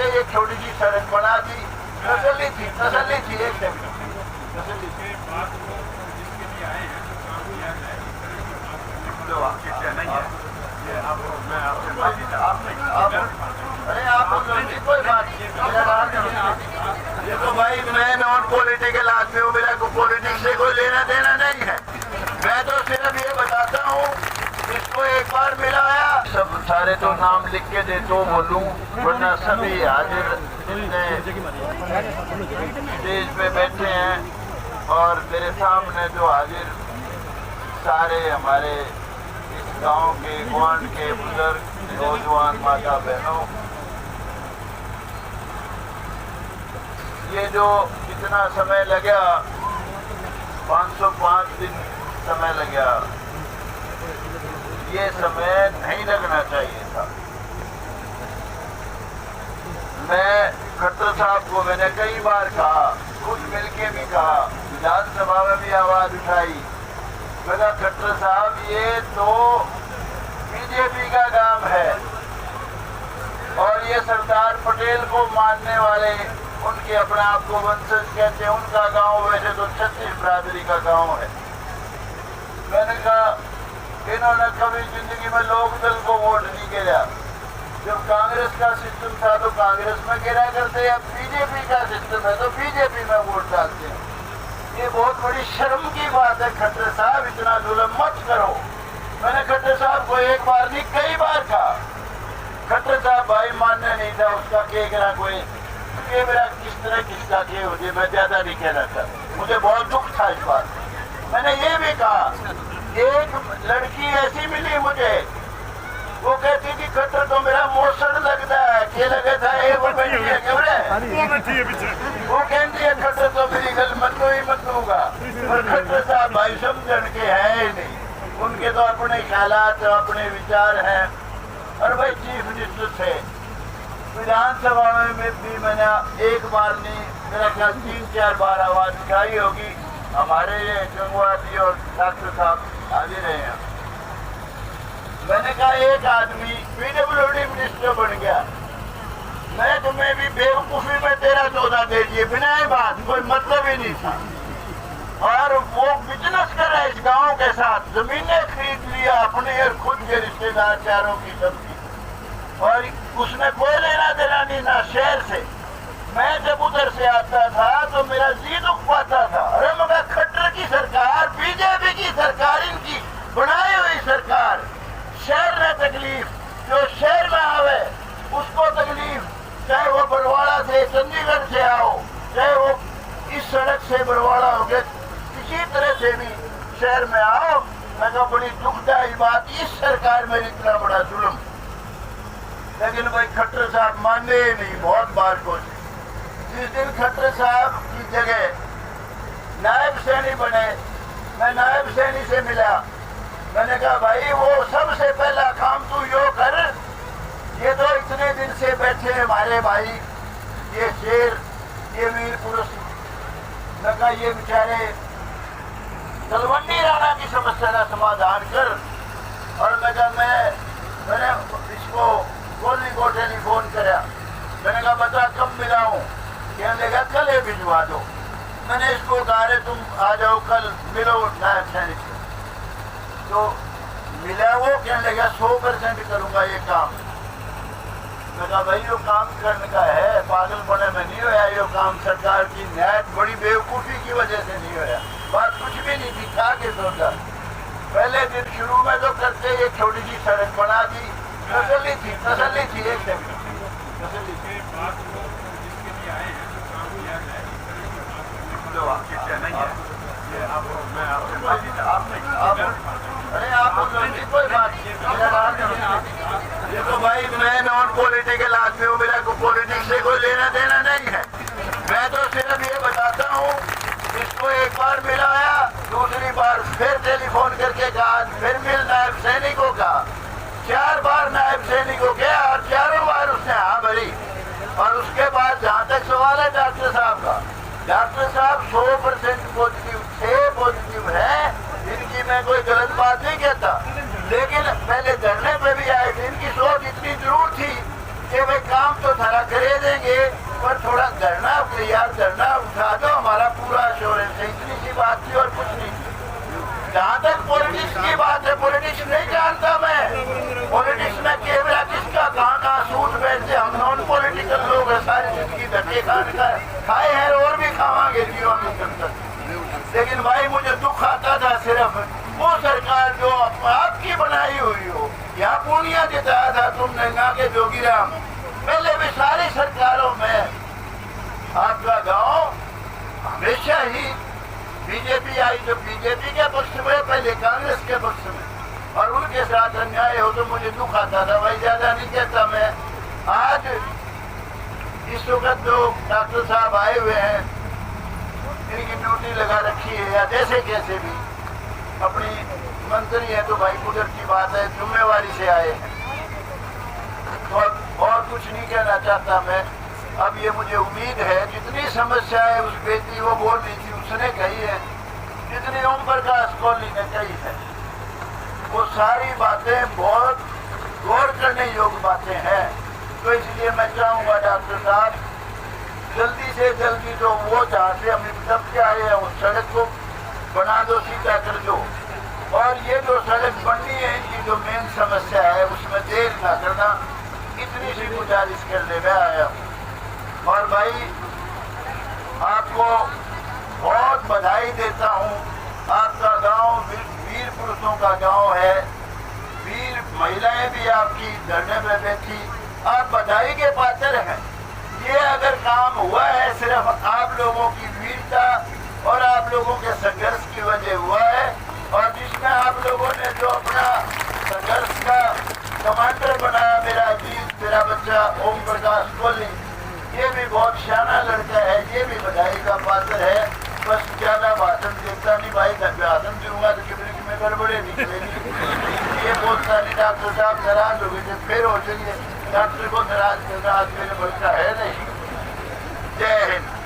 करके ये छोटी सी सड़क बना दी, तसल्ली थी एक सेकंड तसल्ली थी। अरे आप कोई बात नहीं, देखो भाई मैं नॉन पॉलिटिकल आदमी हूँ, मेरा पॉलिटिक्स से कोई लेना देना नहीं है। मैं तो सिर्फ ये बताता हूँ, इसको एक बार मिलाया सब सारे तो नाम लिख के दे तो बोलूं, वरना सभी हाजिर जितने स्टेज पे बैठे हैं और मेरे सामने जो हाजिर सारे हमारे इस गांव के ग्वांड के बुजुर्ग नौजवान माता बहनों, ये जो कितना समय लगा, 505 दिन समय लगा, ये समय नहीं लगना चाहिए था। मैं खट्टर साहब को मैंने कई बार कहा, खुद मिलके भी कहा, विधानसभा में भी आवाज उठाई, मैंने खट्टर साहब ये तो बीजेपी का काम है और ये सरदार पटेल को मानने वाले, उनके अपने आप को वंशज कहते हैं, उनका गांव वैसे तो छत्तीस बिरादरी का गांव है। मैंने कहा इन्होंने कभी जिंदगी में लोकदल को वोट नहीं गिरा, जब कांग्रेस का सिस्टम था तो कांग्रेस में गिरा करते, अब बीजेपी का सिस्टम है तो बीजेपी में वोट डालते हैं। ये बहुत बड़ी शर्म की बात है। खट्टर साहब इतना जुल्म मत करो। मैंने खट्टर साहब को एक बार नहीं कई बार कहा, खट्टर साहब भाई मानने नहीं था, उसका केकरा कोई ये मेरा किस तरह किसका के हो जाए, मैं ज्यादा नहीं कहना चाहता, मुझे बहुत दुख था इस बात। मैंने ये भी कहा, एक लड़की ऐसी मिली मुझे, वो कहती थी खट्टर तो मेरा मोसड़ लगता है, के लगे था वो बैठी है वो कहती है खट्टर तो मेरी गल मनु ही मनूंगा। पर खट्टर साहब भाई समझण के है ही नहीं, उनके तो अपने ख्यालात अपने विचार हैं। और भाई चीफ मिनिस्टर थे, विधानसभा में भी मैंने एक बार नहीं, मेरा ख्याल 3-4 बार आवाज उठाई होगी। हमारे ये गंगवा जी और डॉक्टर साहब हाजिर हैं। मैंने कहा एक आदमी पीडब्ल्यूडी मिनिस्टर बन गया, मैं तुम्हें भी बेवकूफी में 13-14 दे दिए बिना बात, कोई मतलब ही नहीं था। और वो बिजनेस कर रहा है इस गांव के साथ, जमीनें खरीद लिया अपने और खुद के रिश्तेदार चारों की सबकी, और उसने कोई लेना देना नहीं ना शहर से। मैं जब उधर से आता था तो मेरा जी दुख पाता था, अरे मगर खट्टर की सरकार, बीजेपी की सरकार, इनकी बनाई हुई सरकार, शहर में तकलीफ, जो शहर में आवे उसको तकलीफ, चाहे वो बरवाड़ा से चंडीगढ़ से आओ, चाहे वो इस सड़क से बरवाड़ा हो गया, किसी तरह से भी शहर में आओ। मैं कहा बड़ी दुखदायी बात, इस सरकार में इतना बड़ा जुल्म। लेकिन भाई खट्टर साहब माने ही नहीं, बहुत बार कोशिश। जिस दिन खट्टर साहब की जगह नायब सैनी बने, मैं नायब सैनी से मिला, मैंने कहा भाई वो सबसे पहला काम तू यो कर, ये तो इतने दिन से बैठे हमारे भाई, ये शेर, ये वीर पुरुष, मैं कहा ये बेचारे तलवंडी राणा की समस्या का समाधान कर। और मैं कहा मैंने इसको गोली को टेलीफोन कराया, मैंने कहा बता कब मिलाऊं, कहने लगा कल ये भिजवा दो। मैंने इसको कहा रे तुम आ जाओ कल मिलो नायब सैनिक से, तो मिला वो, कहने लगा 100% करूंगा ये काम। मैं कहा भाई ये काम करने का है, पागलपने में नहीं होया ये काम, सरकार की न्याय बड़ी बेवकूफी की वजह से नहीं होया, बात कुछ भी नहीं थी, खा के सोचा। पहले दिन शुरू में तो करते ये छोटी सी सड़क बना दी, तसल्ली थी एक सेकंड तसल्ली थी। अरे आप कोई बात नहीं, देखो भाई मैं नॉन पॉलिटिकल आदमी हूँ, मेरा पॉलिटिक्स से कोई लेना देना नहीं है। मैं तो सिर्फ ये बताता हूँ, इसको एक बार मिलाया, दूसरी बार फिर टेलीफोन करके कहा, फिर मिल नायब सैनिकों का, 4 बार नायब सैनिकों गया और 4 बार उसने हाँ भरी। और उसके बाद जहाँ तक सवाल है डॉक्टर साहब का, डॉक्टर साहब 100% पॉजिटिव थे, पॉजिटिव है, इनकी मैं कोई गलत बात नहीं कहता, लेकिन पहले धरने पे भी आए थे, इनकी सोच इतनी जरूर थी कि भाई काम तो थारा करे देंगे, पर थोड़ा धरना यार धरना उठा दो, हमारा पूरा एश्योरेंस है। इतनी सी बात थी और कुछ नहीं। जहाँ तक पॉलिटिक्स की बात है, पॉलिटिक्स नहीं जानता मैं। पॉलिटिक्स में केवल किसका कहाँ सूट बैठते, हम नॉन पॉलिटिकल लोग हैं, सारी जिंदगी धक्के खाए हैं और भी खावांगे जीवन में। लेकिन भाई मुझे दुख आता था सिर्फ वो सरकार जो आपकी बनाई हुई हो। यहाँ पूर्णिया जिताया था तुमने, यहाँ के जोगीराम। पहले भी सारी सरकारों में आपका गांव हमेशा ही बीजेपी आई, जो बीजेपी के पक्ष में, पहले कांग्रेस के पक्ष में, और उनके साथ अन्याय हो तो मुझे दुख आता था। भाई ज्यादा नहीं कहता मैं। आज इस वक्त जो डॉक्टर साहब आए हुए हैं, इनकी ड्यूटी लगा रखी है, या जैसे कैसे भी अपनी मंत्री है, तो भाई कुदरत की बात है, जिम्मेवारी से आए हैं। तो और कुछ नहीं कहना चाहता मैं। अब ये मुझे उम्मीद है जितनी समस्या है उस बेटी वो बोल रही थी, उसने कही है, जितनी ओम प्रकाश कोहली ने कही है, वो सारी बातें बहुत गौर करने योग्य बातें हैं। तो इसलिए मैं चाहूँगा डॉक्टर साहब, जल्दी से जल्दी जो वो जहाँ से हम तब के आए हैं उस सड़क को बना दो, सीधा कर दो। और ये जो सड़क बननी है, इनकी जो मेन समस्या है उसमें देर ना करना, इतनी सी गुजारिश करने में आया हूँ। और भाई आपको बहुत बधाई देता हूँ। आपका गांव वीर पुरुषों का गांव है, वीर महिलाएं भी आपकी धरने में बैठी, आप बधाई के पात्र हैं। ये अगर काम हुआ है सिर्फ आप लोगों की वीरता और आप लोगों के संघर्ष की वजह हुआ है, और जिसमें आप लोगों ने जो अपना संघर्ष का कमांडर बनाया, मेरा अजीत मेरा बच्चा ओम प्रकाश कोहली, ये भी बहुत शाना लड़का है, ये भी बधाई का पात्र है। बस ज्यादा भाषण देता नहीं भाई, भाषण दूंगा तो कितने की में गड़बड़े निकलेगी। ये बोलता नहीं, डॉक्टर साहब नाराज हो गए, फिर हो जाइए। डॉक्टर को नाराज करना आज मेरे बच्चा है नहीं। जय हिंद।